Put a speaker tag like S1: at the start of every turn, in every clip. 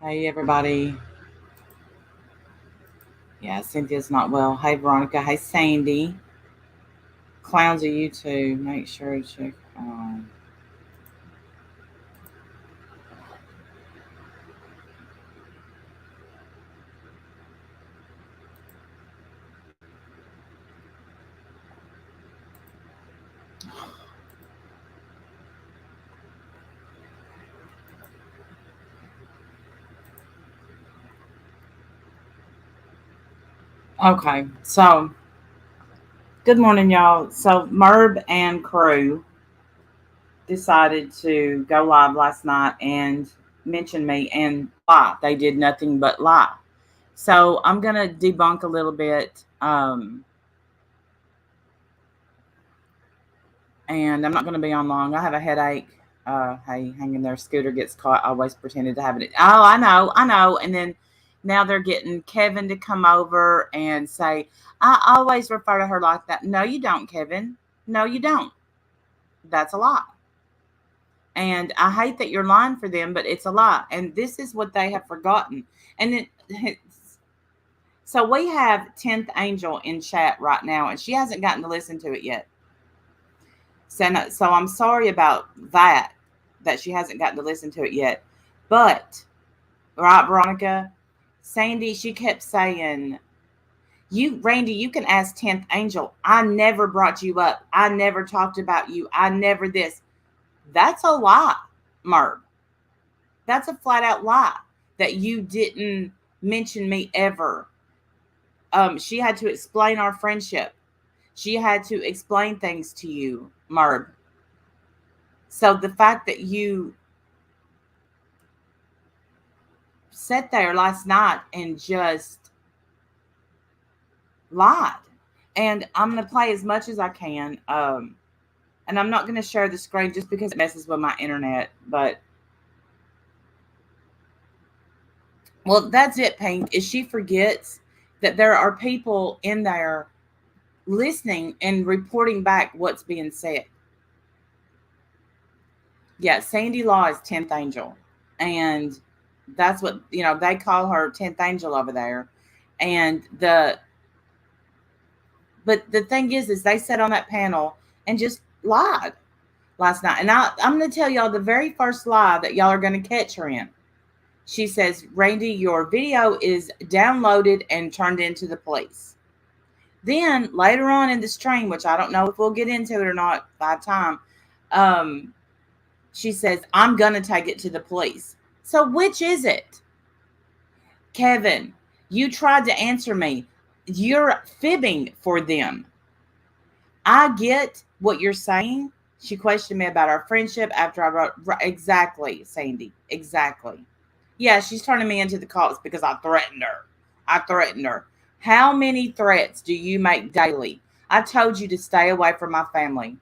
S1: Hey, everybody. Yeah, Cynthia's not well. Hey, Veronica. Hey, Sandy. Clowns are you too. Make sure to check. Okay, so good morning, y'all. So, Merb and crew decided to go live last night and mention me and lie. They did nothing but lie. So, I'm going to debunk a little bit. And I'm not going to be on long. I have a headache. Hey, hang in there. Scooter gets caught. Always pretended to have it. Oh, I know. And then now they're getting Kevin to come over and say, I always refer to her like that. No, you don't, Kevin. No, you don't. That's a lie. And I hate that you're lying for them, but it's a lie. And this is what they have forgotten. And it, so we have 10th Angel in chat right now, and she hasn't gotten to listen to it yet. So I'm sorry about that she hasn't gotten to listen to it yet. But, right, Veronica? Sandy, she kept saying, Randy, you can ask 10th Angel. I never brought you up. I never talked about you. I never this. That's a lie, Merb. That's a flat out lie that you didn't mention me ever. She had to explain our friendship. She had to explain things to you, Merb. So the fact that you sat there last night and just lied, and I'm going to play as much as I can. And I'm not going to share the screen just because it messes with my internet. But well, that's it, Pink. Is she forgets that there are people in there listening and reporting back what's being said. Yeah, Sandy Law is 10th Angel. And that's what, they call her 10th Angel over there. And but the thing is they sat on that panel and just lied last night. And I'm going to tell y'all the very first lie that y'all are going to catch her in. She says, Randy, your video is downloaded and turned into the police. Then later on in the stream, which I don't know if we'll get into it or not by time, she says, I'm going to take it to the police. So which is it? Kevin, you tried to answer me. You're fibbing for them. I get what you're saying. She questioned me about our friendship after I wrote. Exactly, Sandy. Exactly. Yeah, she's turning me into the cops because I threatened her. How many threats do you make daily? I told you to stay away from my family.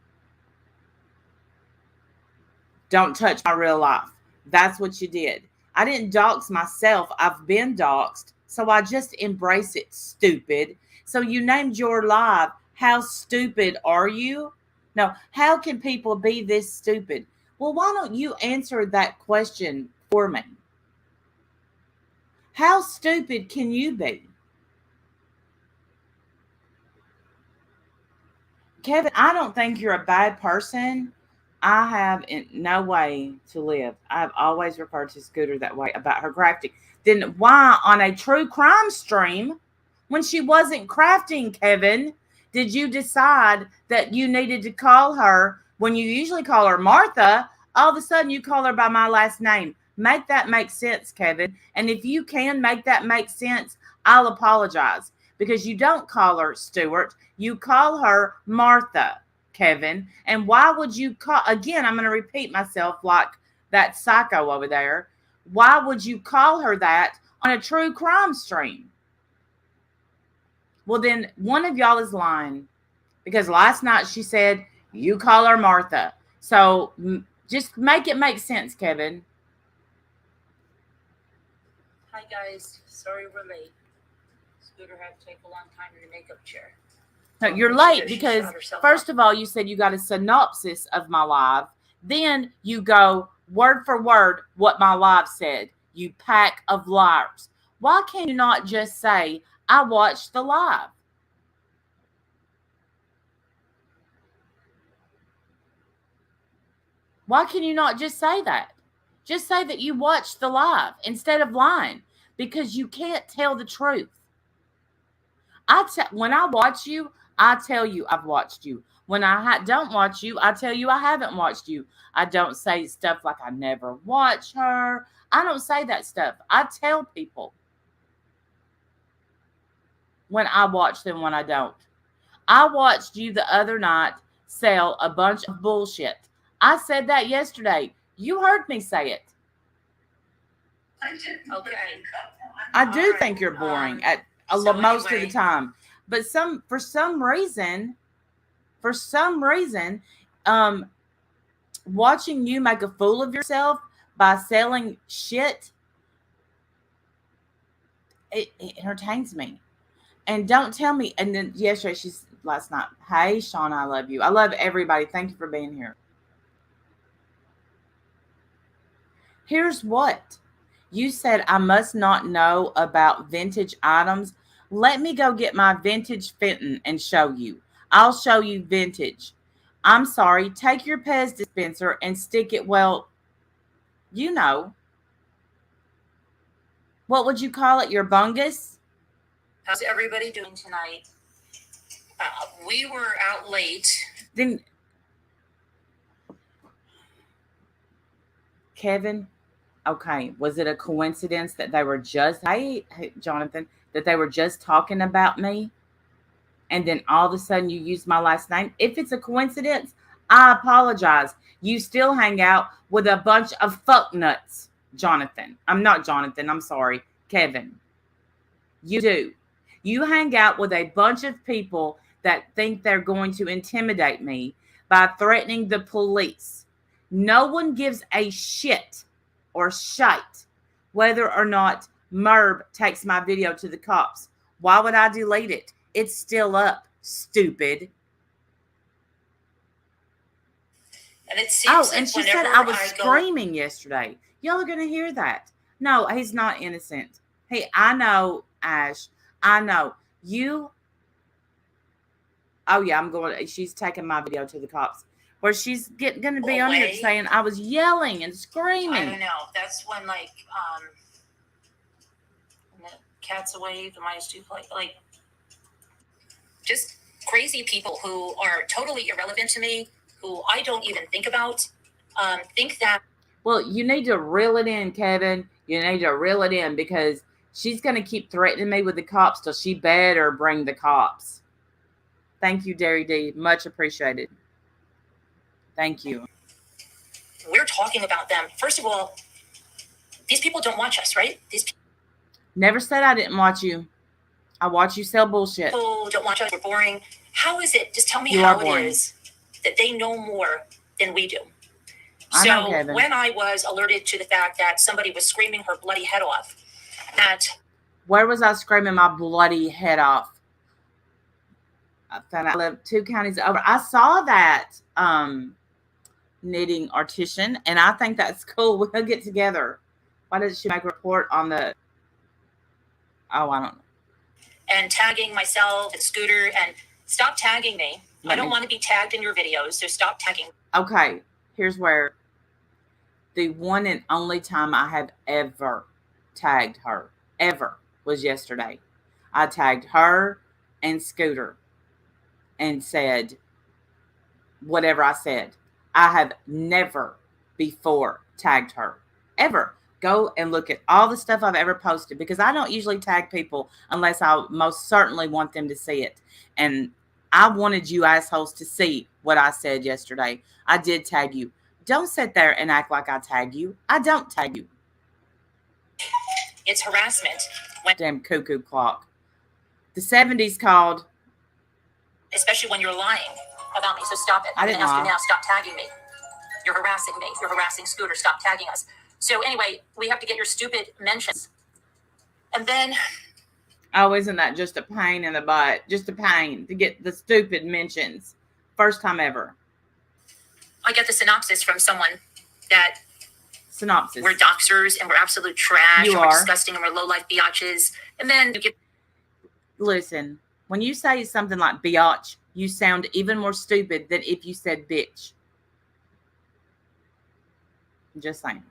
S1: Don't touch my real life. That's what you did. I didn't dox myself. I've been doxed. So I just embrace it, stupid. So you named your live. How stupid are you? No, how can people be this stupid? Well, why don't you answer that question for me? How stupid can you be? Kevin, I don't think you're a bad person. I have in no way to live. I've always referred to Scooter that way about her crafting. Then why on a true crime stream, when she wasn't crafting, Kevin, did you decide that you needed to call her when you usually call her Martha? All of a sudden you call her by my last name. Make that make sense, Kevin. And if you can make that make sense, I'll apologize because you don't call her Stuart. You call her Martha, Kevin. And why would you call, again, I'm going to repeat myself like that psycho over there. Why would you call her that on a true crime stream? Well, then one of y'all is lying because last night she said, you call her Martha. So just make it make sense, Kevin.
S2: Hi, guys. Sorry we're late. Scooter had to take a long time in the makeup chair.
S1: No, you're late because, first of all, you said you got a synopsis of my live. Then you go word for word what my live said. You pack of liars. Why can you not just say, I watched the live? Why can you not just say that? Just say that you watched the live instead of lying, because you can't tell the truth. When I watch you, I tell you I've watched you. When I don't watch you, I tell you I haven't watched you. I don't say stuff like I never watch her. I don't say that stuff. I tell people when I watch them, when I don't. I watched you the other night sell a bunch of bullshit. I said that yesterday. You heard me say it.
S2: Okay.
S1: I do think you're boring at most of the time. But for some reason, watching you make a fool of yourself by selling shit, it entertains me. And don't tell me. And then yesterday, last night, hey, Shauna, I love you. I love everybody. Thank you for being here. Here's what. You said I must not know about vintage items. Let me go get my vintage Fenton and show you. I'll show you vintage. I'm sorry. Take your Pez dispenser and stick it, well, you know. What would you call it? Your bungus?
S2: How's everybody doing tonight? We were out late.
S1: Then, Kevin, okay, was it a coincidence that they were just, hey, Jonathan, that they were just talking about me? And then all of a sudden you use my last name? If it's a coincidence, I apologize. You still hang out with a bunch of fuck nuts, Jonathan. I'm not Jonathan. I'm sorry, Kevin. You do. You hang out with a bunch of people that think they're going to intimidate me by threatening the police. No one gives a shit or shite whether or not Merb takes my video to the cops. Why would I delete it? It's still up, stupid.
S2: And it seems
S1: and she said I was screaming yesterday. Y'all are going to hear that. No, he's not innocent. Hey, I know, Ash. I know. You. Oh, yeah, she's taking my video to the cops. Where she's going to be on here saying I was yelling and screaming. I
S2: don't know. That's when, when the cat's away, the mice do play. Just crazy people who are totally irrelevant to me, who I don't even think about, think that.
S1: Well, you need to reel it in, Kevin. You need to reel it in, because she's going to keep threatening me with the cops till she better bring the cops. Thank you, Derry D. Much appreciated. Thank you.
S2: We're talking about them. First of all, these people don't watch us, right?
S1: Never said I didn't watch you. I watch you sell bullshit.
S2: People don't watch us. We're boring. How is it? Just tell me how it is that they know more than we do. So when I was alerted to the fact that somebody was screaming her bloody head off,
S1: where was I screaming my bloody head off? I found out I live 2 counties over. I saw that knitting artisan, and I think that's cool. We'll get together. Why did she make a report on the? Oh, I don't know.
S2: And tagging myself and Scooter, and stop tagging me. I don't want to be tagged in your videos, so stop tagging.
S1: Okay, here's where the one and only time I have ever tagged her, ever, was yesterday. I tagged her and Scooter and said whatever I said. I have never before tagged her, ever. Go and look at all the stuff I've ever posted, because I don't usually tag people unless I most certainly want them to see it. And I wanted you assholes to see what I said yesterday. I did tag you. Don't sit there and act like I tag you. I don't tag you.
S2: It's harassment.
S1: Damn cuckoo clock. The 70s called.
S2: Especially when you're lying about me, so stop it.
S1: I didn't
S2: ask you now, stop tagging me. You're harassing me. You're harassing Scooter. Stop tagging us. So anyway, we have to get your stupid mentions. And then...
S1: Oh, isn't that just a pain in the butt? Just a pain to get the stupid mentions. First time ever.
S2: I get the synopsis from someone that
S1: synopsis.
S2: We're doxers and we're absolute trash. We're disgusting and we're low-life biatches. And then you get...
S1: Listen, when you say something like biatch, you sound even more stupid than if you said bitch. Just saying.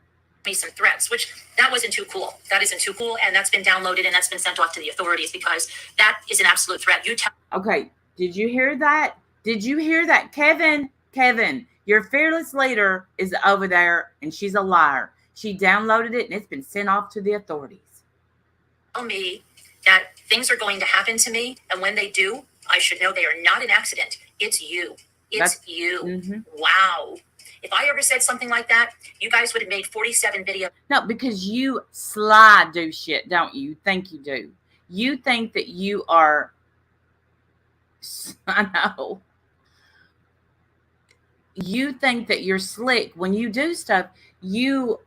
S2: Me some threats, which that wasn't too cool. That isn't too cool, and that's been downloaded and that's been sent off to the authorities because that is an absolute threat.
S1: Okay, did you hear that? Did you hear that? Kevin, your fearless leader is over there and she's a liar. She downloaded it and it's been sent off to the authorities.
S2: Tell me that things are going to happen to me, and when they do, I should know they are not an accident. It's you. It's you.
S1: Mm-hmm.
S2: Wow. If I ever said something like that, you guys would have made 47 videos.
S1: No, because you sly do shit, don't you? You think you do. You think that you are... I know. You think that you're slick. When you do stuff, you're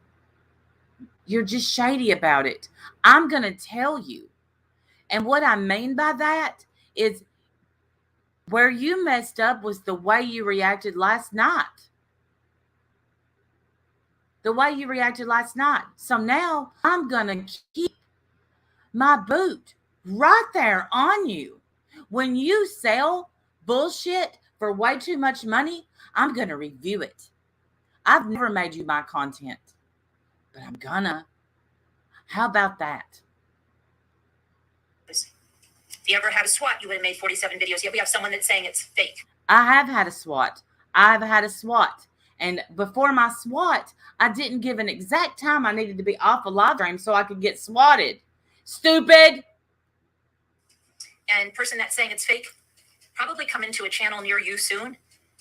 S1: just shady about it. I'm going to tell you. And what I mean by that is where you messed up was the way you reacted last night. The way you reacted last night. So now I'm going to keep my boot right there on you. When you sell bullshit for way too much money, I'm going to review it. I've never made you my content, but I'm gonna. How about that?
S2: If you ever had a SWAT, you would have made 47 videos. Yet we have someone that's saying it's fake.
S1: I have had a SWAT. And before my SWAT, I didn't give an exact time I needed to be off a live stream so I could get swatted. Stupid.
S2: And person that's saying it's fake, probably coming to a channel near you soon,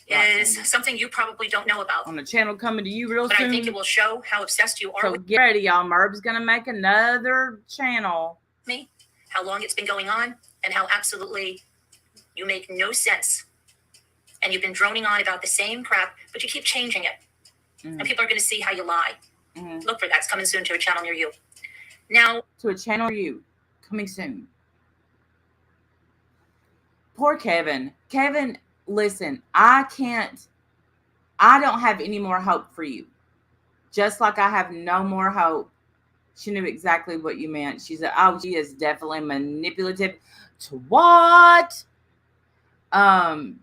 S2: is something you probably don't know about.
S1: On a channel coming to you real
S2: soon. But I think it will show how obsessed you are.
S1: So get ready, y'all. Merb's going to make another channel.
S2: Me, how long it's been going on, and how absolutely you make no sense. And you've been droning on about the same crap, but you keep changing it. Mm-hmm. And people are going to see how you lie. Mm-hmm. Look for that. It's coming soon to a channel near you. Now,
S1: to a channel near you. Coming soon. Poor Kevin. Kevin, listen, I don't have any more hope for you. Just like I have no more hope. She knew exactly what you meant. She said, oh, she is definitely manipulative. To what? I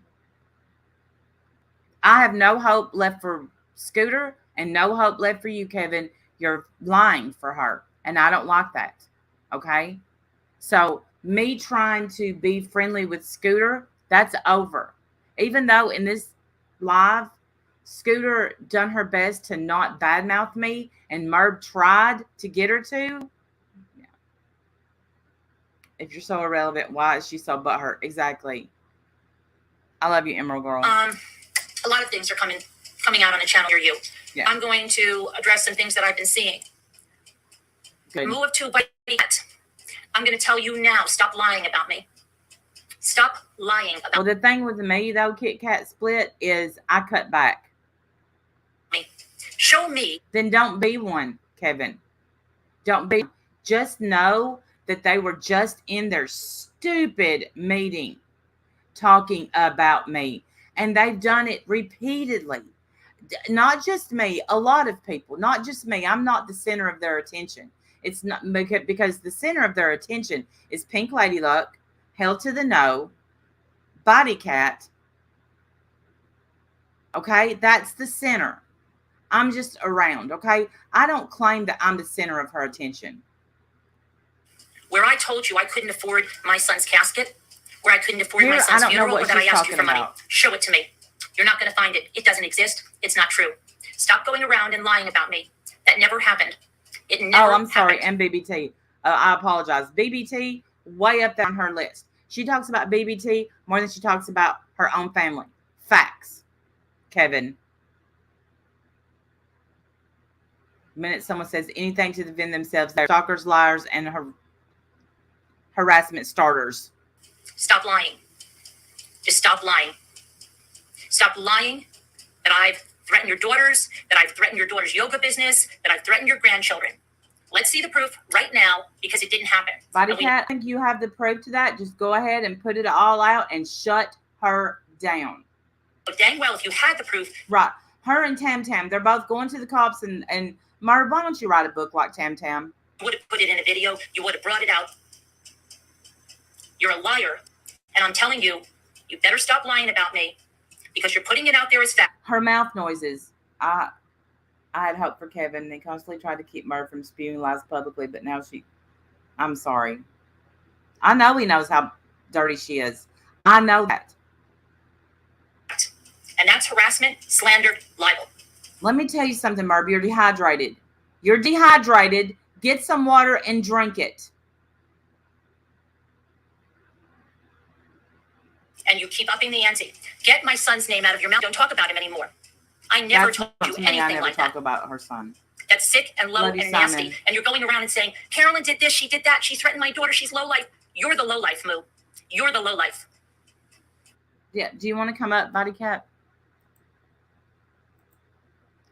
S1: have no hope left for Scooter and no hope left for you, Kevin. You're lying for her. And I don't like that. Okay? So me trying to be friendly with Scooter, that's over. Even though in this live, Scooter done her best to not badmouth me and Merb tried to get her to. Yeah. If you're so irrelevant, why is she so butthurt? Exactly. I love you, Emerald Girl.
S2: A lot of things are coming out on a channel near you.
S1: Yeah.
S2: I'm going to address some things that I've been seeing.
S1: Good.
S2: Move to White. I'm going to tell you now, stop lying about me. Stop lying about
S1: me. Well, the thing with me, though, Kit Kat Split, is I cut back.
S2: Me. Show me.
S1: Then don't be one, Kevin. Don't be. Just know that they were just in their stupid meeting talking about me. And they've done it repeatedly. Not just me, a lot of people. Not just me. I'm not the center of their attention. It's not because the center of their attention is Pink Lady Luck, Hell to the No, Body Cat. Okay, that's the center. I'm just around. Okay, I don't claim that I'm the center of her attention.
S2: Where I told you I couldn't afford my son's casket, where I couldn't afford my son's funeral, or that I asked you for money, show it to me. You're not going to find it. It doesn't exist. It's not true. Stop going around and lying about me. That never happened. It never
S1: I'm sorry.
S2: happened.
S1: And BBT. I apologize. BBT, way up there on her list. She talks about BBT more than she talks about her own family. Facts. Kevin. The minute someone says anything to defend themselves, they're stalkers, liars, and harassment starters.
S2: Stop lying. Just stop lying. Stop lying that I've threatened your daughters, that I've threatened your daughter's yoga business, that I've threatened your grandchildren. Let's see the proof right now because it didn't happen.
S1: Body Cat, I think you have the proof to that. Just go ahead and put it all out and shut her down.
S2: But dang well, if you had the proof.
S1: Right. Her and Tam Tam, they're both going to the cops. And Merb, why don't you write a book like Tam Tam?
S2: You would have put it in a video. You would have brought it out. You're a liar. And I'm telling you, you better stop lying about me because you're putting it out there as fact.
S1: Her mouth noises. I had hope for Kevin. They constantly tried to keep Merv from spewing lies publicly, but now I'm sorry. I know he knows how dirty she is. I know that.
S2: And that's harassment, slander, libel.
S1: Let me tell you something, Merv. You're dehydrated. You're dehydrated. Get some water and drink it.
S2: And you keep upping the ante. Get my son's name out of your mouth. Don't talk about him anymore. I never told you anything like that. I never talk
S1: about her son.
S2: That's sick and low and nasty. And you're going around and saying, Carolyn did this, she did that, she threatened my daughter, she's low life. You're the low life, Moo. You're the low life.
S1: Yeah, do you want to come up, Body Cat?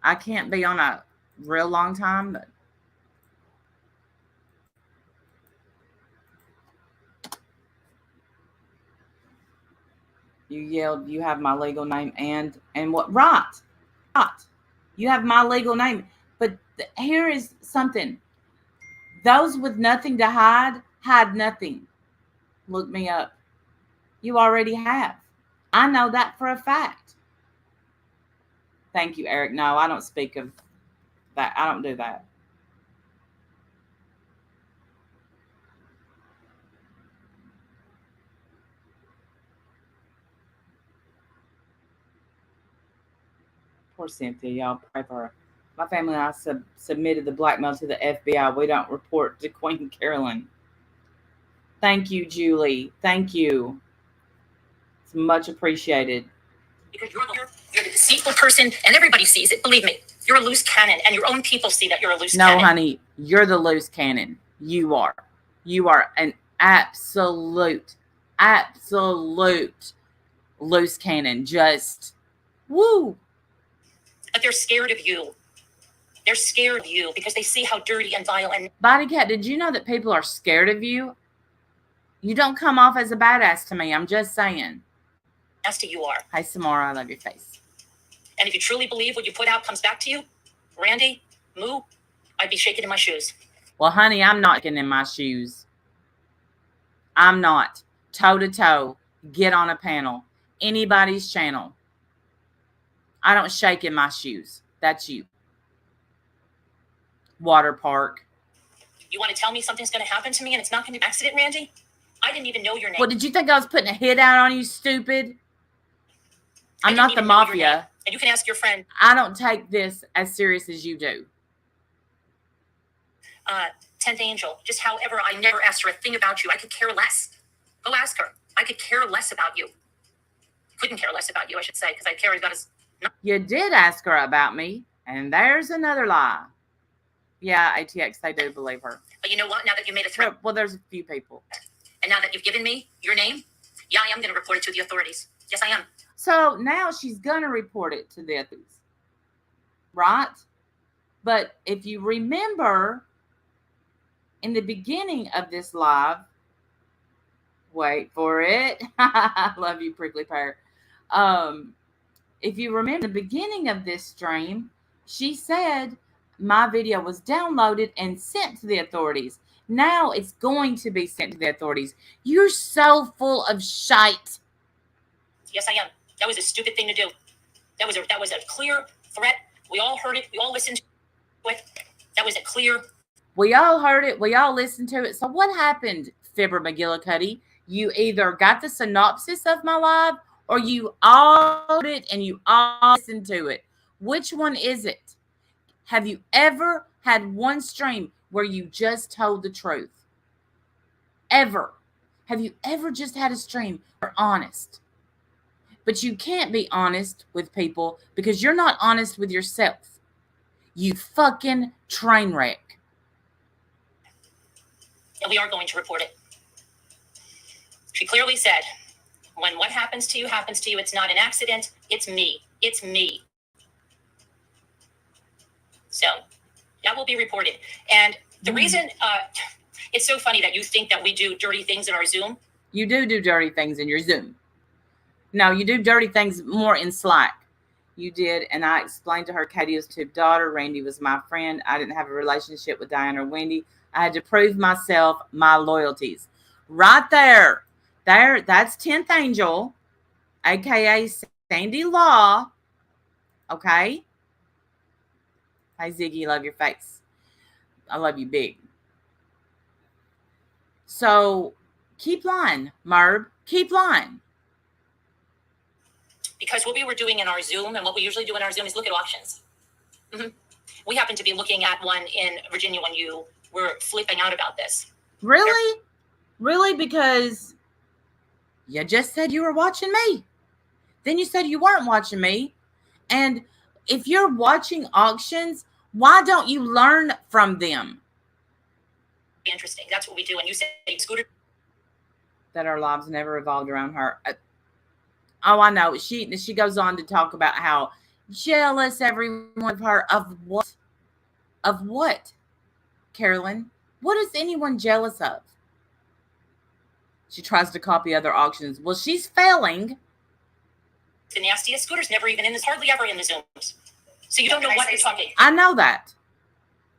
S1: I can't be on a real long time, but you yelled, you have my legal name and what? Right. You have my legal name. But here is something. Those with nothing to hide nothing. Look me up. You already have. I know that for a fact. Thank you, Eric. No, I don't speak of that. I don't do that. Poor Cynthia, y'all pray for her. My family and I submitted the blackmail to the FBI. We don't report to Queen Carolyn. Thank you, Julie. Thank you. It's much appreciated.
S2: Because you're the deceitful person, and everybody sees it. Believe me, you're a loose cannon, and your own people see that you're a loose cannon.
S1: No, honey, you're the loose cannon. You are. You are an absolute loose cannon. Just, woo.
S2: But they're scared of you. They're scared of you because they see how dirty and vile and...
S1: Body Cat, did you know that people are scared of you? You don't come off as a badass to me. I'm just saying.
S2: Nasty you are.
S1: Hey, Samara, I love your face.
S2: And if you truly believe what you put out comes back to you, Randy, Moo, I'd be shaking in my shoes.
S1: Well, honey, I'm not shaking in my shoes. I'm not. Toe to toe. Get on a panel. Anybody's channel. I don't shake in my shoes. That's you. Water park.
S2: You want to tell me something's going to happen to me and it's not going to be an accident, Randy? I didn't even know your name.
S1: Well, did you think I was putting a hit out on you, stupid? I'm not the mafia.
S2: And you can ask your friend.
S1: I don't take this as serious as you do.
S2: 10th Angel. Just however, I never asked her a thing about you. I could care less. Go ask her. I could care less about you. Couldn't care less about you, I should say, because I care about his...
S1: You did ask her about me, and there's another lie. Yeah, ATX, they do believe her.
S2: But you know what? Now that you made a threat...
S1: Well, there's a few people.
S2: And now that you've given me your name, yeah, I am going to report it to the authorities. Yes, I am.
S1: So now she's going to report it to the authorities. Right? But if you remember, in the beginning of this live, wait for it. I love you, prickly pear. If you remember the beginning of this stream, she said my video was downloaded and sent to the authorities. Now it's going to be sent to the authorities. You're so full of shite.
S2: Yes, I am. That was a stupid thing to do. That was a clear threat. We all heard it. We all listened to it. That was a clear.
S1: We all heard it. We all listened to it. So what happened, Fibber McGillicuddy? You either got the synopsis of my live or you all heard it and you all listened to it. Which one is it? Have you ever had one stream where you just told the truth? Ever? Have you ever just had a stream where you're honest? But you can't be honest with people because you're not honest with yourself. You fucking train wreck.
S2: And we are going to report it. She clearly said, when what happens to you, it's not an accident. It's me. It's me. So that will be reported. And the reason, it's so funny that you think that we do dirty things in our Zoom.
S1: You do dirty things in your Zoom. No, you do dirty things more in Slack. You did, and I explained to her Katie was Tub's daughter, Randy was my friend. I didn't have a relationship with Diane or Wendy. I had to prove myself, my loyalties. Right there. There, that's 10th Angel, aka Sandy Law. Okay. Hey Ziggy, love your face. I love you big. So keep lying, Merb. Keep lying.
S2: Because what we were doing in our Zoom and what we usually do in our Zoom is look at auctions. Mm-hmm. We happened to be looking at one in Virginia when you were flipping out about this.
S1: Really? Really? Because you just said you were watching me. Then you said you weren't watching me. And if you're watching auctions, why don't you learn from them?
S2: Interesting. That's what we do. And you say, Scooter,
S1: that our lives never revolved around her. Oh, I know. She goes on to talk about how jealous everyone of her. Of what? Of what, Carolyn? What is anyone jealous of? She tries to copy other auctions. Well, she's failing.
S2: The nastiest. Scooter's never even in this, hardly ever in the Zooms. So you don't know what you're talking.
S1: I know that.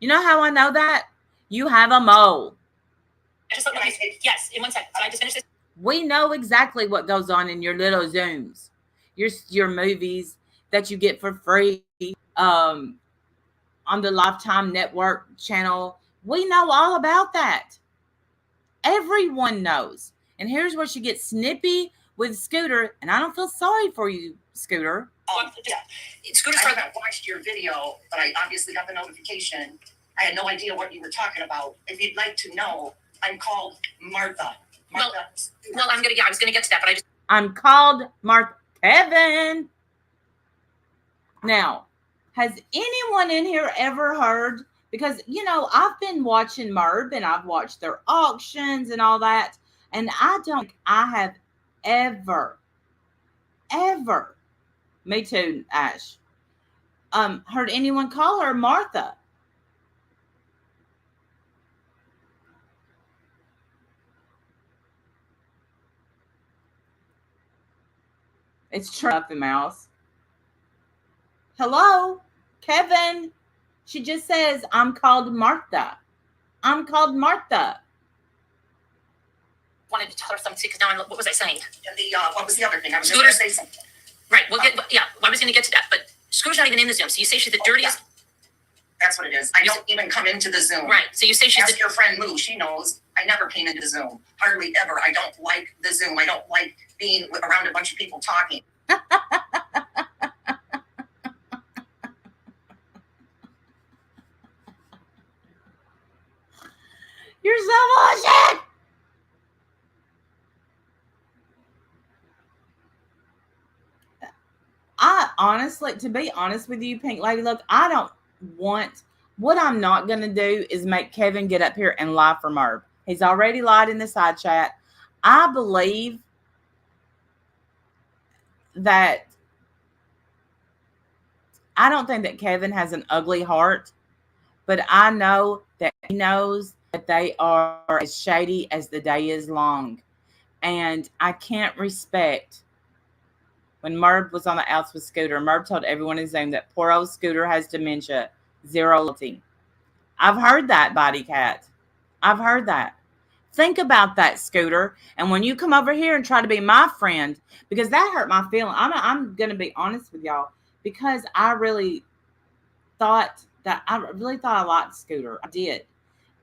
S1: You know how I know that? You have a mole.
S2: Yes, in 1 second. Can I just finish this?
S1: We know exactly what goes on in your little Zooms, your movies that you get for free on the Lifetime Network channel. We know all about that. Everyone knows. And here's where she gets snippy with Scooter, and I don't feel sorry for you, Scooter.
S2: Yeah. Scooter, I haven't watched your video, but I obviously got the notification. I had no idea what you were talking about. If you'd like to know, I'm called Martha. Well, I was gonna get to that, but
S1: I'm called Martha. Kevin. Now, has anyone in here ever heard? Because, I've been watching Merb and I've watched their auctions and all that. And I don't think I have ever, me too, Ash, heard anyone call her Martha. It's true, Muffin Mouse. Hello, Kevin. She just says, I'm called Martha. I'm called Martha.
S2: Wanted to tell her something because now what was I saying? What was the other thing? I was going to say something. Right. I was going to get to that, but Scooter's not even in the Zoom. So you say she's the dirtiest. That's what it is. I don't even come into the Zoom. Right. So you say she's your friend Lou. She knows I never came into the Zoom. Hardly ever. I don't like the Zoom. I don't like being around a bunch of people talking.
S1: You're so bullshit. I honestly, to be honest with you, Pink Lady, look, I don't want, what I'm not going to do is make Kevin get up here and lie for Merb. He's already lied in the side chat. I believe that, I don't think that Kevin has an ugly heart, but I know that he knows that they are as shady as the day is long. And I can't respect. When Merb was on the outs with Scooter, Merb told everyone in Zoom that poor old Scooter has dementia, zero loyalty. I've heard that, Body Cat. I've heard that. Think about that, Scooter. And when you come over here and try to be my friend, because that hurt my feeling. I'm going to be honest with y'all, because I really thought I liked Scooter. I did.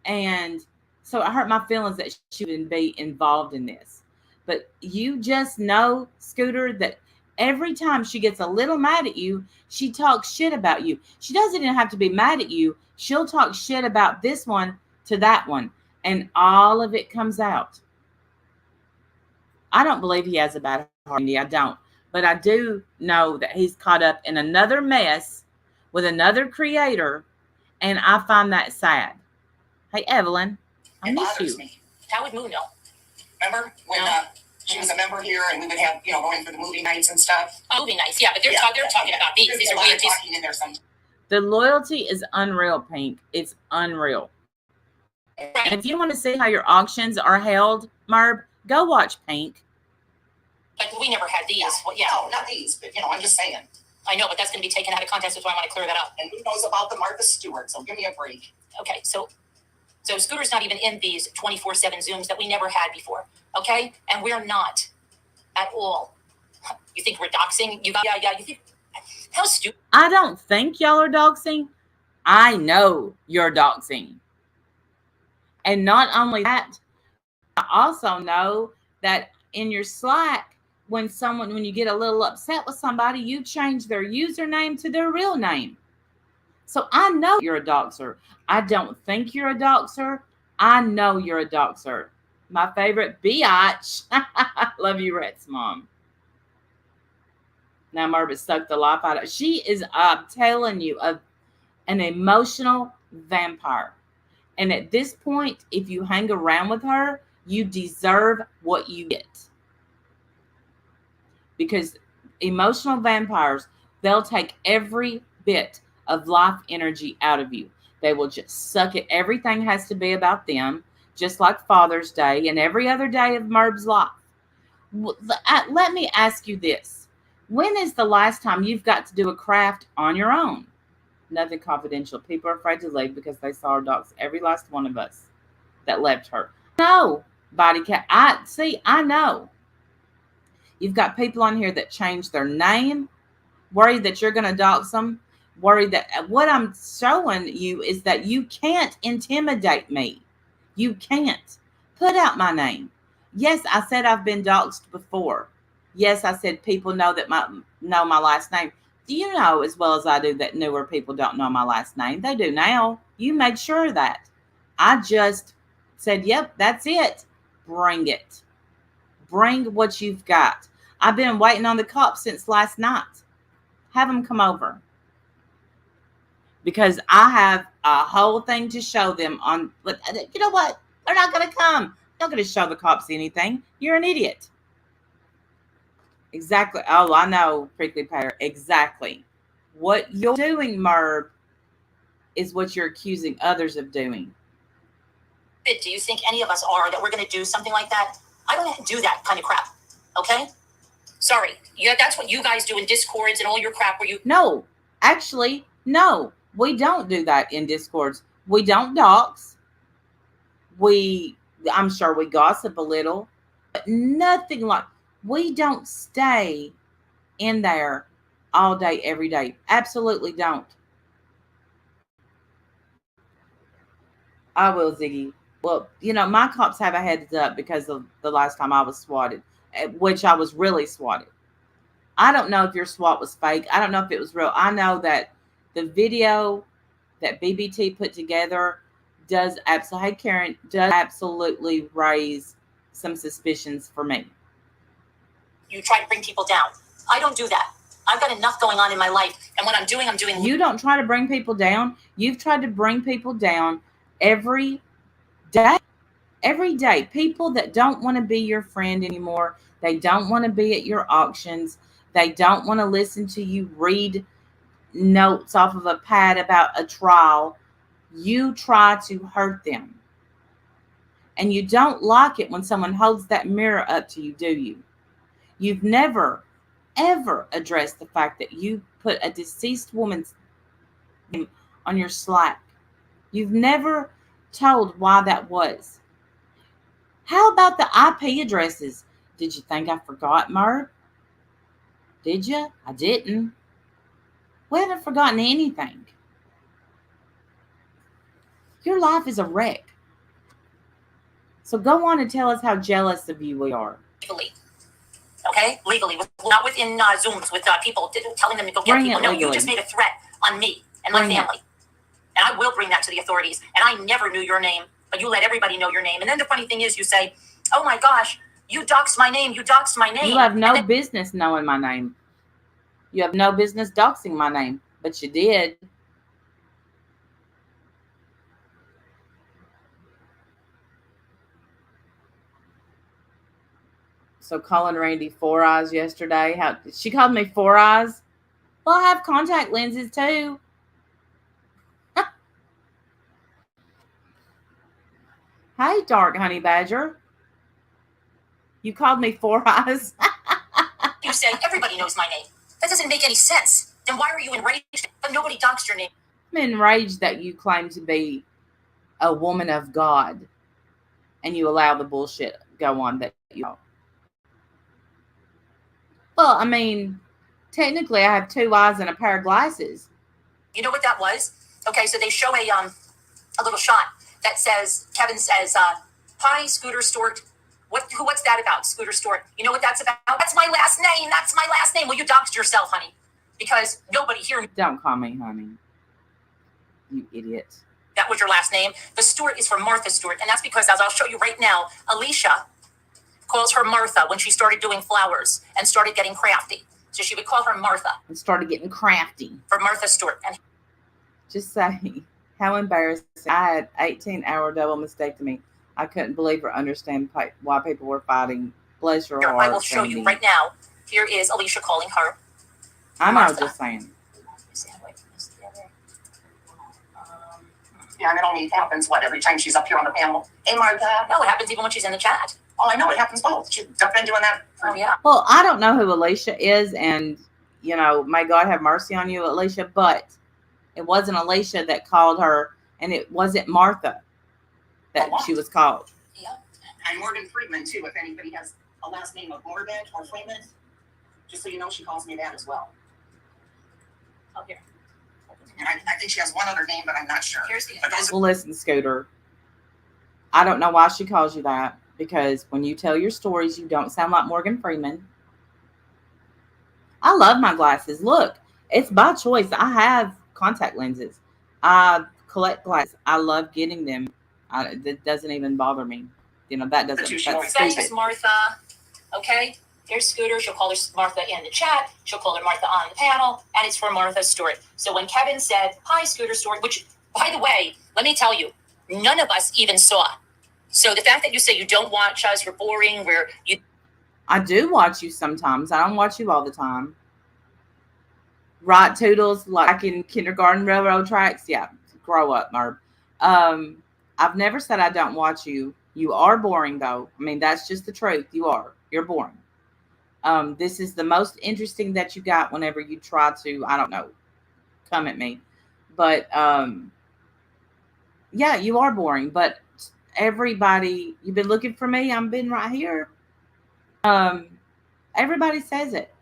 S1: And so it hurt my feelings that she wouldn't be involved in this. But you just know, Scooter, that every time she gets a little mad at you, she talks shit about you. She doesn't even have to be mad at you. She'll talk shit about this one to that one. And all of it comes out. I don't believe he has a bad heart. I don't. But I do know that he's caught up in another mess with another creator. And I find that sad. Hey, Evelyn, I miss you.
S2: Me. How would Moo know? Remember when she was a member here and we would have, going for the movie nights and stuff? Oh, movie nights, yeah. But they're talking about these. These are weird. Talking in there sometimes.
S1: The loyalty is unreal, Pink. It's unreal. Right. And if you want to see how your auctions are held, Merb, go watch Pink.
S2: Like, we never had these. Well, yeah, no, not these, but, I'm just saying. I know, but that's going to be taken out of context, so I want to clear that up. And who knows about the Martha Stewart, so give me a break. Okay, so Scooter's not even in these 24/7 Zooms that we never had before, okay? And we're not at all. You think we're doxing? You think, how stupid?
S1: I don't think y'all are doxing. I know you're doxing. And not only that, I also know that in your Slack, when you get a little upset with somebody, you change their username to their real name. So I know you're a doxer. I don't think you're a doxer. I know you're a doxer. My favorite biatch. Love you, Rex mom. Now Merb sucked the life out of. She is, I'm telling you, an emotional vampire. And at this point, if you hang around with her, you deserve what you get. Because emotional vampires, they'll take every bit of life energy out of you. They will just suck it. Everything has to be about them, just like Father's Day and every other day of Merb's life. Let me ask you this. When is the last time you've got to do a craft on your own? Nothing confidential. People are afraid to leave because they saw her dogs. Every last one of us that left her. No, body cat. I know. You've got people on here that change their name, worried that you're going to dox them, worried that what I'm showing you is that you can't intimidate me. You can't. Put out my name. Yes, I said I've been doxed before. Yes, I said people know my last name. Do you know as well as I do that newer people don't know my last name? They do now. You made sure of that. I just said, yep, that's it. Bring it. Bring what you've got. I've been waiting on the cops since last night. Have them come over. Because I have a whole thing to show them on. You know what? They're not going to come. I'm not going to show the cops anything. You're an idiot. Exactly. Oh, I know, Prickly Pear. Exactly. What you're doing, Merb, is what you're accusing others of doing.
S2: Do you think any of us are that we're going to do something like that? I don't do that kind of crap. Okay? Sorry. Yeah, that's what you guys do in Discords and all your crap where you...
S1: No. Actually, no. We don't do that in Discords. We don't dox. I'm sure we gossip a little, but nothing like... We don't stay in there all day, every day. Absolutely don't. I will, Ziggy. Well, my cops have a heads up because of the last time I was swatted, which I was really swatted. I don't know if your SWAT was fake. I don't know if it was real. I know that the video that BBT put together does absolutely raise some suspicions for me.
S2: You try to bring people down. I don't do that. I've got enough going on in my life. And what I'm doing...
S1: You don't try to bring people down. You've tried to bring people down every day. Every day. People that don't want to be your friend anymore. They don't want to be at your auctions. They don't want to listen to you read notes off of a pad about a trial. You try to hurt them. And you don't like it when someone holds that mirror up to you, do you? You've never, ever addressed the fact that you put a deceased woman's name on your Slack. You've never told why that was. How about the IP addresses? Did you think I forgot, Merb? Did you? I didn't. We haven't forgotten anything. Your life is a wreck. So go on and tell us how jealous of you we are.
S2: Legally. Okay? Legally. Not within Zooms with people telling them to go get people. No, you just made a threat on me and my family. And I will bring that to the authorities. And I never knew your name, but you let everybody know your name. And then the funny thing is you say, oh my gosh, you doxed my name. You doxed my name.
S1: You have no business knowing my name. You have no business doxing my name, but you did. So calling Randy Four Eyes yesterday. She called me Four Eyes. Well, I have contact lenses too. Hey, Dark Honey Badger. You called me Four Eyes.
S2: You say everybody knows my name. That doesn't make any sense. Then why are you enraged? But nobody doxed your name.
S1: I'm enraged that you claim to be a woman of God and you allow the bullshit go on that you know. Well, I mean, technically I have 2 eyes and a pair of glasses.
S2: You know what that was? Okay, so they show a little shot that says, Kevin says, hi, Scooter Stewart. What's that about, Scooter Stewart? You know what that's about? That's my last name. That's my last name. Well, you doxed yourself, honey, because nobody here.
S1: Don't call me honey, you idiot.
S2: That was your last name. The Stewart is for Martha Stewart, and that's because, as I'll show you right now, Alicia calls her Martha when she started doing flowers and started getting crafty. So she would call her Martha.
S1: And started getting crafty.
S2: For Martha Stewart. And
S1: just say, how embarrassing. I had 18-hour double mastectomy. I couldn't believe or understand why people were fighting. Bless your heart.
S2: I will show you right now. Here is Alicia calling her
S1: I know, just saying.
S2: Yeah, and it only happens, every time she's up here on the panel. Hey, Martha. No, it happens even when she's in the chat. Oh, I know, it happens both. She's been doing that. Oh, yeah.
S1: Well, I don't know who Alicia is, and, you know, may God have mercy on you, Alicia, but it wasn't Alicia that called her, and it wasn't Martha that she was called.
S2: Yeah. And Morgan Freeman, too, if anybody has a last name of Morgan or Freeman, just so you know, she calls me that as well. Oh, here. And I think she has one other name, but I'm not sure.
S1: Well, listen, Scooter, I don't know why she calls you that, because when you tell your stories, you don't sound like Morgan Freeman. I love my glasses. Look, it's by choice. I have contact lenses. I collect glasses. I love getting them. It doesn't even bother me. You know, that doesn't.
S2: Thanks, Martha. Okay. Here's Scooter. She'll call her Martha in the chat. She'll call her Martha on the panel. And it's for Martha Stewart. So when Kevin said, hi, Scooter Stewart, which, by the way, let me tell you, none of us even saw. So the fact that you say you don't watch us, we're boring,
S1: I do watch you sometimes. I don't watch you all the time. Right, Toodles, like in kindergarten railroad tracks? Yeah, grow up, Merb. I've never said I don't watch you. You are boring, though. I mean, that's just the truth. You are. You're boring. This is the most interesting that you got whenever you try to, I don't know, come at me. But, yeah, you are boring. But everybody, you've been looking for me. I've been right here. Everybody says it.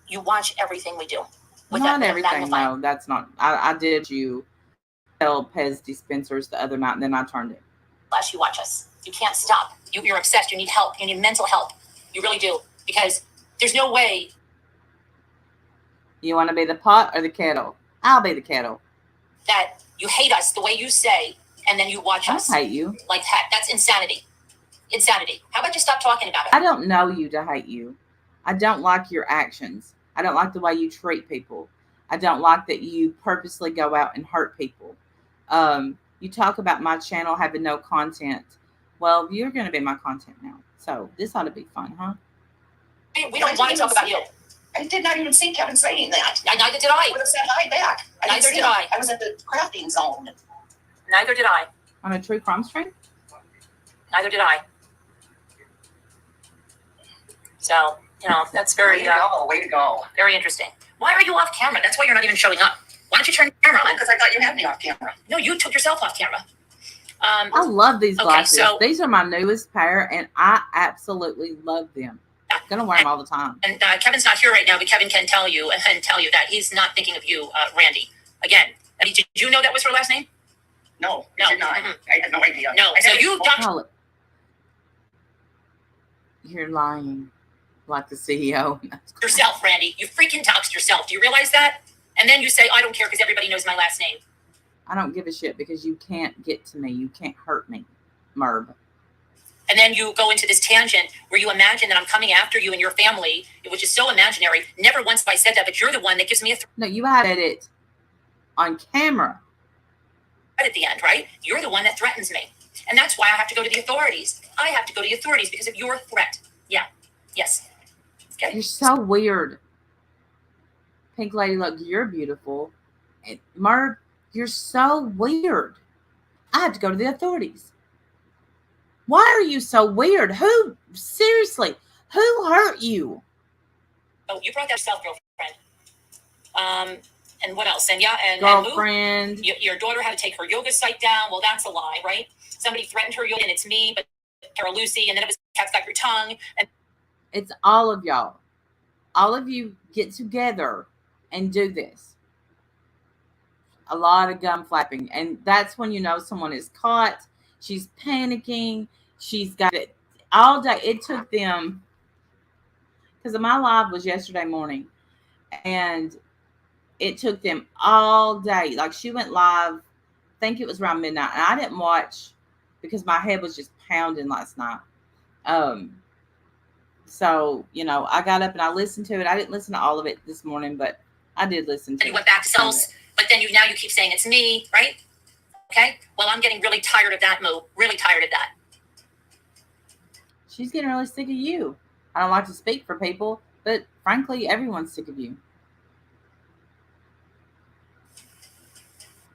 S2: You watch everything we do.
S1: Not everything. No, that's not. I did you tell Pez dispensers the other night, and then I turned it.
S2: Flash, you watch us. You can't stop. You're obsessed. You need help. You need mental help. You really do. Because there's no way.
S1: You want to be the pot or the kettle? I'll be the kettle.
S2: That you hate us the way you say, and then you watch us.
S1: I hate you.
S2: Like that. That's insanity. Insanity. How about you stop talking about it?
S1: I don't know you to hate you. I don't like your actions. I don't like the way you treat people. I don't like that you purposely go out and hurt people. You talk about my channel having no content. Well, you're going to be my content now. So this ought to be fun, huh?
S2: We don't want to talk about you. I did not even see Kevin saying that. Neither did I. I would have said hi back. Neither did I. I was at the crafting zone. Neither did I.
S1: On a true crime stream?
S2: Neither did I. So, you know, that's very... way to go. Very interesting. Why are you off camera? That's why you're not even showing up. Why don't you turn your camera on? Because I thought you had me off camera. No, you took yourself off camera.
S1: I love these glasses. Okay, so, these are my newest pair, and I absolutely love them. I'm going to wear them all the time.
S2: And Kevin's not here right now, but Kevin can tell you that he's not thinking of you, Randy. Again, did you know that was her last name? No, I did not. I had no idea. No, so you talked...
S1: You're lying. Like the CEO.
S2: Yourself, Randy. You freaking doxed yourself. Do you realize that? And then you say, I don't care because everybody knows my last name.
S1: I don't give a shit because you can't get to me. You can't hurt me, Merb.
S2: And then you go into this tangent where you imagine that I'm coming after you and your family, which is so imaginary. Never once have I said that, but you're the one that gives me a threat.
S1: No, you had it on camera.
S2: At the end, right? You're the one that threatens me. And that's why I have to go to the authorities. I have to go to the authorities because of your threat. Yeah. Yes.
S1: Okay. You're so weird. Pink Lady, look, you're beautiful. And Merb, you're so weird. I have to go to the authorities. Why are you so weird? Seriously, who hurt you?
S2: Oh, you brought that yourself, girlfriend. And what else? And
S1: girlfriend.
S2: And your daughter had to take her yoga site down. Well, that's a lie, right? Somebody threatened her yoga, and it's me, but Tara Lucy, and then it was Cat's Got Your Tongue. And
S1: it's all of y'all. All of you get together and do this. A lot of gum flapping, and that's when you know someone is caught. She's panicking. She's got it all day. It took them, because my live was yesterday morning, and it took them all day. Like, she went live, I think it was around midnight, and I didn't watch because my head was just pounding last night. So, you know, I got up and I listened to it. I didn't listen to all of it this morning, but I did listen to it.
S2: You went back to cells, but then now you keep saying it's me, right? Okay. Well, I'm getting really tired of that, Moo. Really tired of that.
S1: She's getting really sick of you. I don't like to speak for people, but frankly, everyone's sick of you.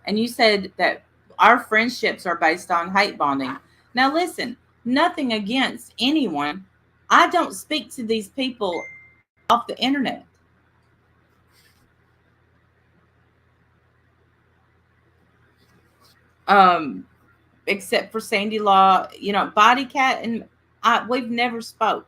S1: And you said that our friendships are based on hate bonding. Now, listen, nothing against anyone. I don't speak to these people off the internet. Except for Sandy Law, you know, Body Cat and we've never spoke.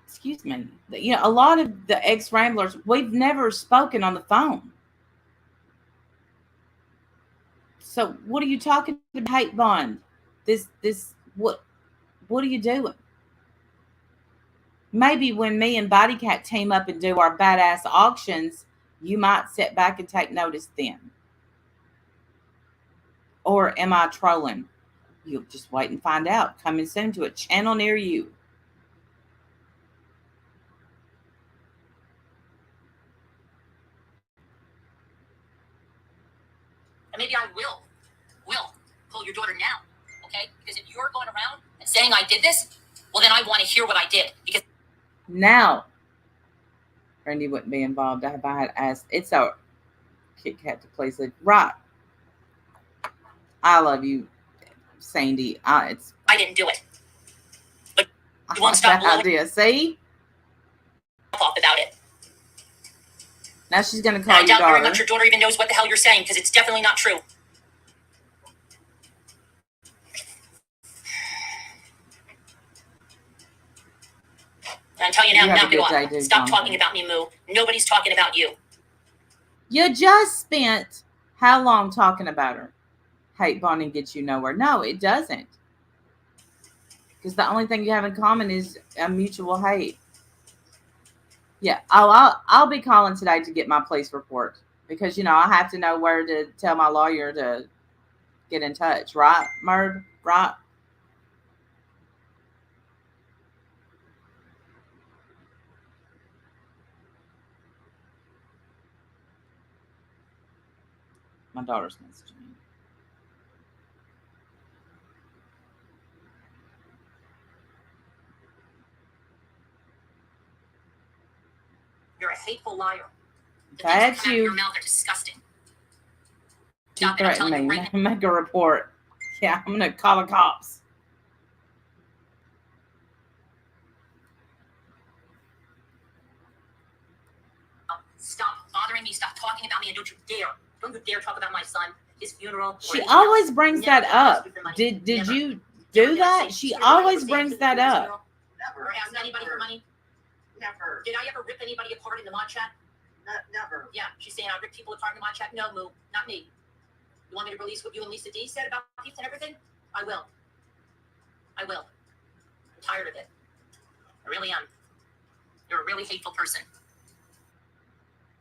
S1: Excuse me. You know, a lot of the ex-Ramblers, we've never spoken on the phone. So what are you talking about? Hate bond? What are you doing? Maybe when me and Body Cat team up and do our badass auctions, you might sit back and take notice then. Or am I trolling? You'll just wait and find out. Coming soon to a channel near you.
S2: And maybe I will pull your daughter now, okay? Because if you're going around and saying I did this, well, then I want to hear what I did. Because
S1: now, Randy wouldn't be involved if I had asked. It's a Kit Kat to please leave. Right. I love you, Sandy.
S2: I didn't do it. But you won't stop
S1: that idea. See?
S2: Off about it.
S1: Now she's going to call your daughter.
S2: I doubt very much your daughter even knows what the hell you're saying, because it's definitely not true. I'm telling you now get off. Stop talking about me, Moo. Nobody's talking about you.
S1: You just spent how long talking about her? Hate bonding gets you nowhere. No, it doesn't. Because the only thing you have in common is a mutual hate. Yeah. Oh, I'll be calling today to get my police report. Because, you know, I have to know where to tell my lawyer to get in touch. Right, Merb? Right? My daughter's messaging me.
S2: You're a hateful liar.
S1: That's you.
S2: Your mouth are disgusting.
S1: She threatened me. Right. Make a report. Yeah, I'm going to call the cops.
S2: Stop bothering me. Stop talking about me. And don't you dare talk about my son, his funeral.
S1: She always brings that up. Did you do that? She always brings that up.
S2: Never. Or ask anybody for money? Never. Did I ever rip anybody apart in the mod chat? Never. Yeah, she's saying I rip people apart in the mod chat. No, Moo, not me. You want me to release what you and Lisa D said about pizza and everything? I will. I'm tired of it. I really am. You're a really hateful person.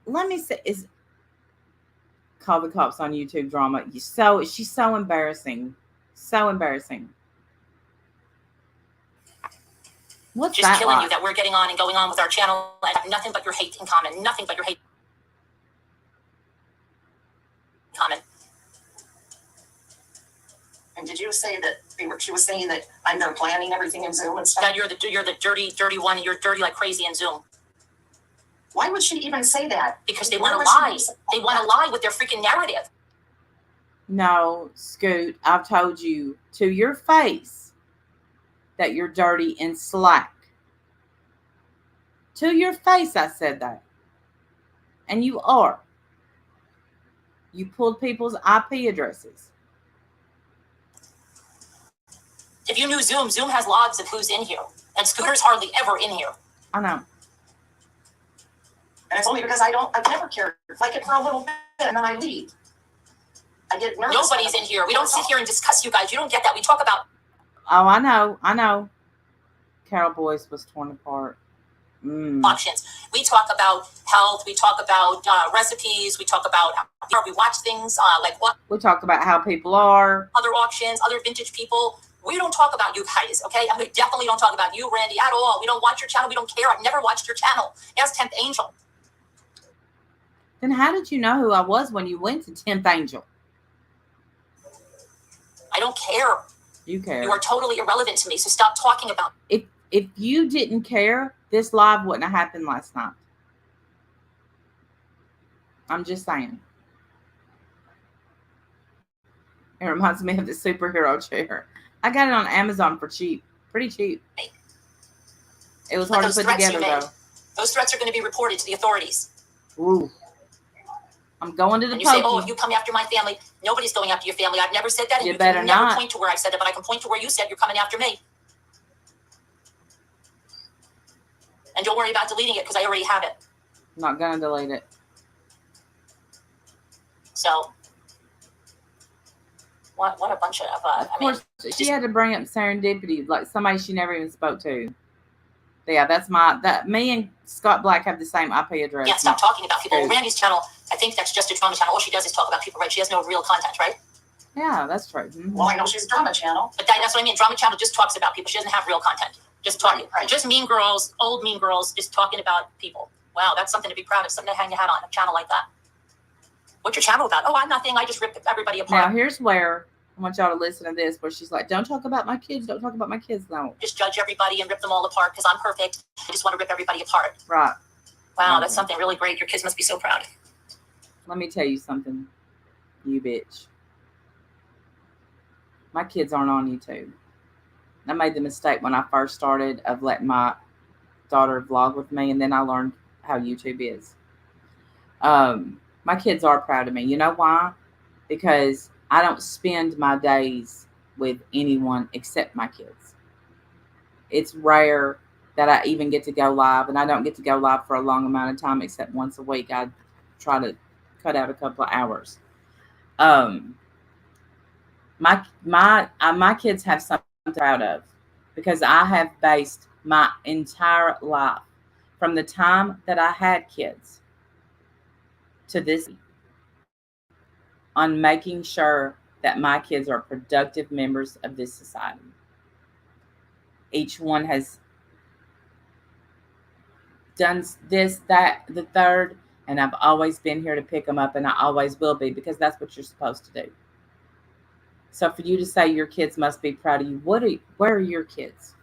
S1: Let me say, call the cops on YouTube drama. She's so embarrassing. So embarrassing. What's
S2: just
S1: that
S2: killing
S1: like?
S2: You that we're getting on and going on with our channel and have nothing but your hate in common. Nothing but your hate in common.
S3: And did you say that she was saying that I'm there planning everything in Zoom and stuff?
S2: That you're the dirty one. You're dirty like crazy in Zoom.
S3: Why would she even say that?
S2: Because they want to lie. They want to lie with their freaking narrative.
S1: No, Scoot, I've told you to your face that you're dirty and slack. To your face, I said that. And you are. You pulled people's IP addresses.
S2: If you knew Zoom, Zoom has logs of who's in here. And Scooter's hardly ever in here.
S1: I know.
S3: And it's only because I've never cared. Like it for a little bit and then I leave. I get nervous.
S2: Nobody's in here. We don't sit here and discuss you guys. You don't get that. We talk about.
S1: Oh, I know. Carol Boyce was torn apart.
S2: Options. We talk about health. We talk about recipes. We talk about how we watch things like what.
S1: We talk about how people are.
S2: Other auctions, other vintage people. We don't talk about you guys, okay? I mean, we definitely don't talk about you, Randy, at all. We don't watch your channel. We don't care. I've never watched your channel. Ask 10th Angel.
S1: Then how did you know who I was when you went to 10th Angel?
S2: I don't care.
S1: You care.
S2: You are totally irrelevant to me, so stop talking about.
S1: If you didn't care, this live wouldn't have happened last night. I'm just saying. It reminds me of the superhero chair. I got it on Amazon for cheap. Pretty cheap. It was hard to put together, though.
S2: Those threats are going to be reported to the authorities.
S1: Ooh. I'm going to the
S2: you say, oh, if you come after my family, nobody's going after your family. I've never said that. And
S1: you better
S2: can
S1: not.
S2: Never point to where I said it, but I can point to where you said you're coming after me. And don't worry about deleting it because I already have it.
S1: I'm not going to delete it.
S2: So, what a bunch of
S1: Of course, she had to bring up serendipity, like somebody she never even spoke to. Yeah, me and Scott Black have the same IP address.
S2: Yeah, stop talking about people. Randy's channel, I think that's just a drama channel. All she does is talk about people, right? She has no real content, right?
S1: Yeah, that's true. Mm-hmm.
S3: Well, I know she's a drama channel.
S2: But that's what I mean. Drama channel just talks about people. She doesn't have real content. Just talking. Right. Just mean girls, old mean girls, just talking about people. Wow, that's something to be proud of. Something to hang your hat on, a channel like that. What's your channel about? Oh, I'm nothing. I just rip everybody apart.
S1: Now, here's where I want y'all to listen to this, where she's like, don't talk about my kids. Don't talk about my kids, no.
S2: Just judge everybody and rip them all apart because I'm perfect. I just want to rip everybody apart.
S1: Right.
S2: Wow, that's something really great. Your kids must be so proud.
S1: Let me tell you something, you bitch. My kids aren't on YouTube. I made the mistake when I first started of letting my daughter vlog with me, and then I learned how YouTube is. My kids are proud of me. You know why? Because I don't spend my days with anyone except my kids. It's rare that I even get to go live, and I don't get to go live for a long amount of time, except once a week. I try to cut out a couple of hours. My kids have something I'm proud of, because I have based my entire life from the time that I had kids to this on making sure that my kids are productive members of this society. Each one has done this, that, the third, and I've always been here to pick them up, and I always will be, because that's what you're supposed to do. So for you to say your kids must be proud of you, where are your kids?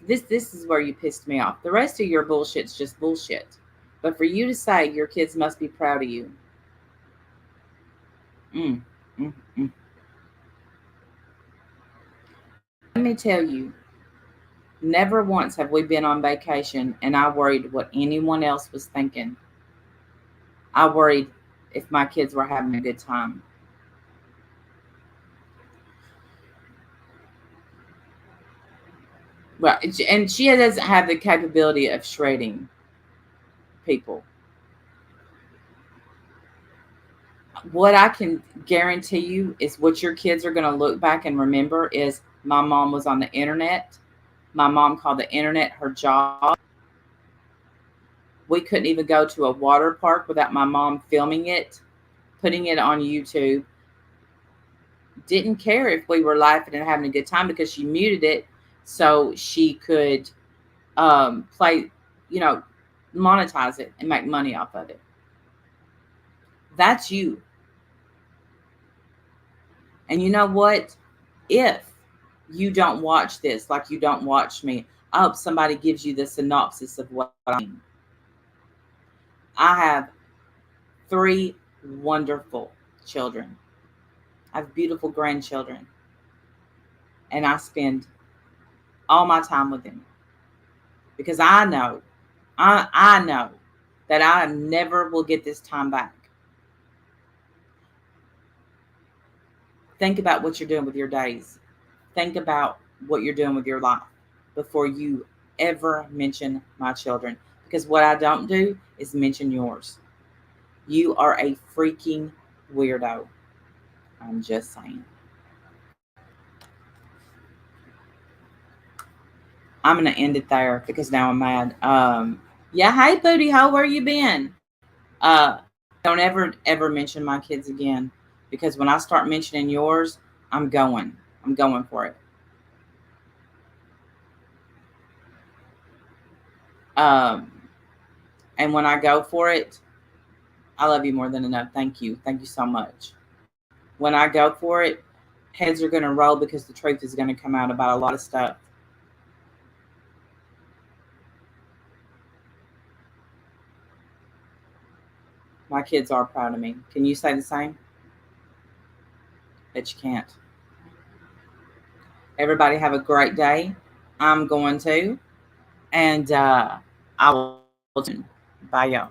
S1: This is where you pissed me off. The rest of your bullshit's just bullshit. But for you to say your kids must be proud of you. Let me tell you, never once have we been on vacation and I worried what anyone else was thinking. I worried if my kids were having a good time. Well, and she doesn't have the capability of shredding people. What I can guarantee you is what your kids are going to look back and remember is my mom was on the internet. My mom called the internet her job. We couldn't even go to a water park without my mom filming it, putting it on YouTube. Didn't care if we were laughing and having a good time because she muted it so she could play, monetize it and make money off of it. That's you. And you know what? If you don't watch this like you don't watch me, I hope somebody gives you the synopsis of what I mean. I have 3 wonderful children. I have beautiful grandchildren. and I spend all my time with them, because I know that I never will get this time back. Think about what you're doing with your days. Think about what you're doing with your life before you ever mention my children. Because what I don't do is mention yours. You are a freaking weirdo. I'm just saying. I'm gonna end it there because now I'm mad. Yeah, hey Booty, how where you been? Don't ever mention my kids again, because when I start mentioning yours, I'm going. I'm going for it. Um, and when I go for it, I love you more than enough. Thank you. Thank you so much. When I go for it, heads are going to roll because the truth is going to come out about a lot of stuff. My kids are proud of me. Can you say the same? Bet you can't. Everybody have a great day. I'm going to. And I will soon. Bye, y'all.